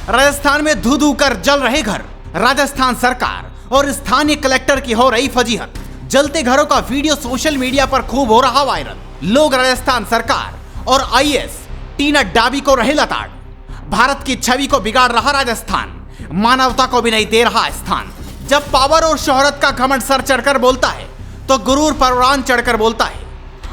राजस्थान में धू धू कर जल रहे घर, राजस्थान सरकार और स्थानीय कलेक्टर की हो रही फजीहत। जलते घरों का वीडियो सोशल मीडिया पर खूब हो रहा वायरल। लोग राजस्थान सरकार और आईएएस टीना डाबी को रहे लताड़। भारत की छवि को बिगाड़ रहा राजस्थान, मानवता को भी नहीं दे रहा स्थान। जब पावर और शोहरत का घमंड सर चढ़कर बोलता है तो गुरूर पर उड़ान चढ़कर बोलता है,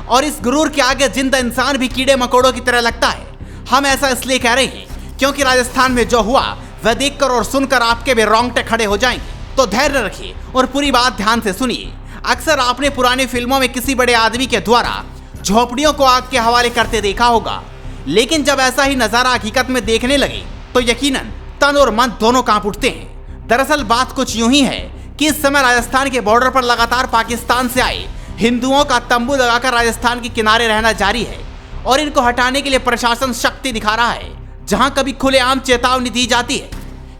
और इस गुरूर के आगे जिंदा इंसान भी कीड़े मकोड़ों की तरह लगता है। हम ऐसा इसलिए कह रहे हैं क्योंकि राजस्थान में जो हुआ वह देखकर और सुनकर आपके भी रोंगटे खड़े हो जाएंगे। तो धैर्य रखिए और पूरी बात ध्यान से सुनिए। अक्सर आपने पुरानी फिल्मों में किसी बड़े आदमी के द्वारा झोपड़ियों को आग के हवाले करते देखा होगा, लेकिन जब ऐसा ही नजारा हकीकत में देखने लगे तो यकीनन तन और मन दोनों कांप उठते हैं। दरअसल बात कुछ यूं ही है कि इस समय राजस्थान के बॉर्डर पर लगातार पाकिस्तान से आए हिंदुओं का तंबू लगाकर राजस्थान के किनारे रहना जारी है, और इनको हटाने के लिए प्रशासन शक्ति दिखा रहा है। जहां कभी खुलेआम चेतावनी दी जाती है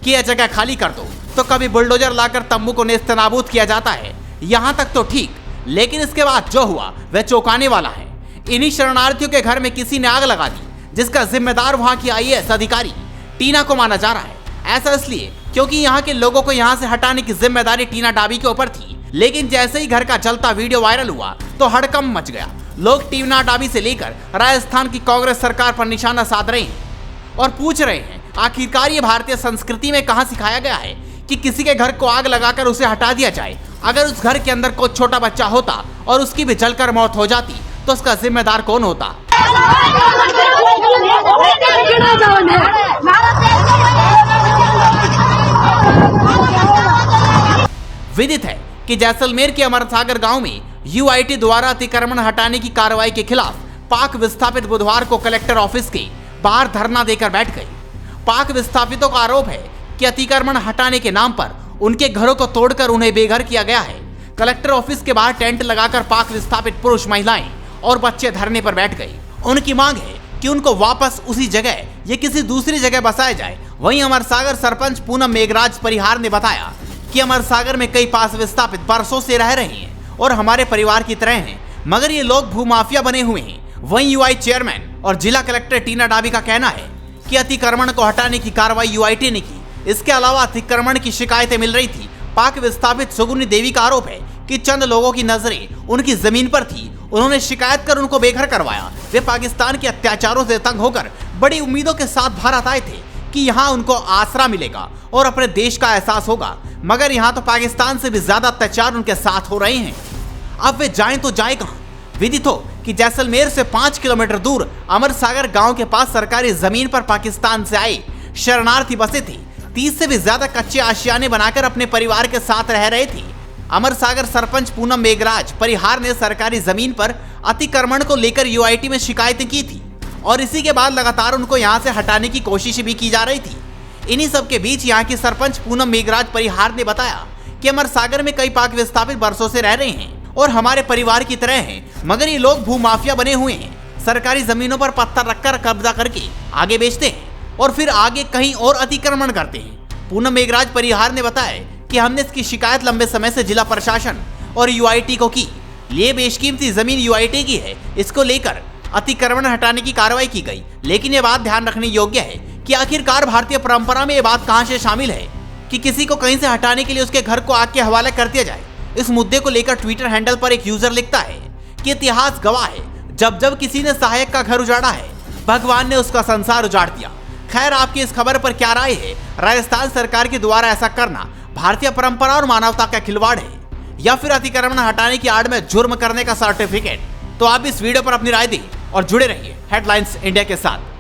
कि यह जगह खाली कर दो, तो कभी बुलडोजर लाकर तंबू को नेस्तनाबूद किया जाता है। यहां तक तो ठीक, लेकिन इसके बाद जो हुआ वह चौंकाने वाला है। इन्हीं शरणार्थियों के घर में किसी ने आग लगा दी, जिसका जिम्मेदार वहां की आईएएस अधिकारी टीना को माना जा रहा है। ऐसा इसलिए क्योंकि यहाँ के लोगों को यहाँ से हटाने की जिम्मेदारी टीना डाबी के ऊपर थी। लेकिन जैसे ही घर का जलता वीडियो वायरल हुआ तो हड़कंप मच गया। लोग टीना डाबी से लेकर राजस्थान की कांग्रेस सरकार पर निशाना साध रहे हैं और पूछ रहे हैं, आखिरकार ये भारतीय संस्कृति में कहां सिखाया गया है कि किसी के घर को आग लगाकर उसे हटा दिया जाए। अगर उस घर के अंदर कोई छोटा बच्चा होता और उसकी भी जलकर मौत हो जाती तो उसका जिम्मेदार कौन होता? विदित है कि जैसलमेर के अमरसागर गांव में यूआईटी द्वारा अतिक्रमण हटाने की कार्रवाई के खिलाफ पाक विस्थापित बुधवार को कलेक्टर ऑफिस के बाहर धरना देकर बैठ गए। पाक विस्थापितों का आरोप है कि अतिक्रमण हटाने के नाम पर उनके घरों को तोड़कर उन्हें बेघर किया गया है। कलेक्टर ऑफिस के बाहर टेंट लगाकर पाक विस्थापित पुरुष, महिलाएं और बच्चे धरने पर बैठ गए। उनकी मांग है कि उनको वापस उसी जगह या किसी दूसरी जगह बसाया जाए। वहीं अमरसागर सरपंच पूनम मेघराज परिहार ने बताया कि अमरसागर में कई पाक विस्थापित बरसों से रह रहे हैं और हमारे परिवार की तरह हैं, मगर ये लोग भूमाफिया बने हुए हैं। वहीं यूआई चेयरमैन और जिला कलेक्टर टीना डाबी का कहना है कि अतिक्रमण को हटाने की कार्रवाई यूआईटी ने की। इसके अलावा अतिक्रमण की शिकायतें मिल रही थी। पाक विस्थापित सुगुनी देवी का आरोप है कि चंद लोगों की नजरें उनकी जमीन पर थी, उन्होंने शिकायत कर उनको बेघर करवाया। वे पाकिस्तान के अत्याचारों से तंग होकर बड़ी उम्मीदों के साथ भारत आए थे कि यहाँ उनको आसरा मिलेगा और अपने देश का एहसास होगा, मगर यहाँ तो पाकिस्तान से भी ज्यादा अत्याचार उनके साथ हो रहे हैं। अब वे जाएं तो जाए कहाँ? विदित हो कि जैसलमेर से 5 किलोमीटर दूर अमरसागर गांव के पास सरकारी जमीन पर पाकिस्तान से आए शरणार्थी बसे थे। 30 से भी ज्यादा कच्चे आशियाने बनाकर अपने परिवार के साथ रह रहे थे। अमरसागर सरपंच पूनम मेघराज परिहार ने सरकारी जमीन पर अतिक्रमण को लेकर यूआईटी में शिकायतें की थी, और इसी के बाद लगातार उनको यहां से हटाने की कोशिश भी की जा रही थी। इन्हीं सब के बीच यहां की सरपंच पूनम मेघराज परिहार ने बताया कि अमरसागर में कई पाक विस्थापित बरसों से रह रहे हैं और हमारे परिवार की तरह हैं, मगर ये लोग भूमाफिया बने हुए हैं। सरकारी जमीनों पर पत्थर रखकर कब्जा करके आगे बेचते हैं और फिर आगे कहीं और अतिक्रमण करते हैं। पूनम मेघराज परिहार ने बताया कि हमने इसकी शिकायत लंबे समय से जिला प्रशासन और यूआईटी को की। ये बेशकीमती जमीन यूआईटी की है, इसको लेकर अतिक्रमण हटाने की कार्रवाई की गई। लेकिन ये बात ध्यान रखने योग्य है कि आखिरकार भारतीय परंपरा में ये बात कहां से शामिल है कि किसी को कहीं से हटाने के लिए उसके घर को आग के हवाले कर दिया जाए। इस मुद्दे को लेकर ट्विटर हैंडल पर एक यूजर लिखता है कि इतिहास गवाह है, जब जब किसी ने सहायक का घर उजाड़ा है, भगवान ने उसका संसार उजाड़ दिया। खैर, आपकी इस खबर पर क्या राय है? राजस्थान सरकार के द्वारा ऐसा करना भारतीय परंपरा और मानवता का खिलवाड़ है, या फिर अतिक्रमण हटाने की आड़ में जुर्म करने का सर्टिफिकेट? तो आप इस वीडियो पर अपनी राय दें और जुड़े रहिए हेडलाइंस इंडिया के साथ।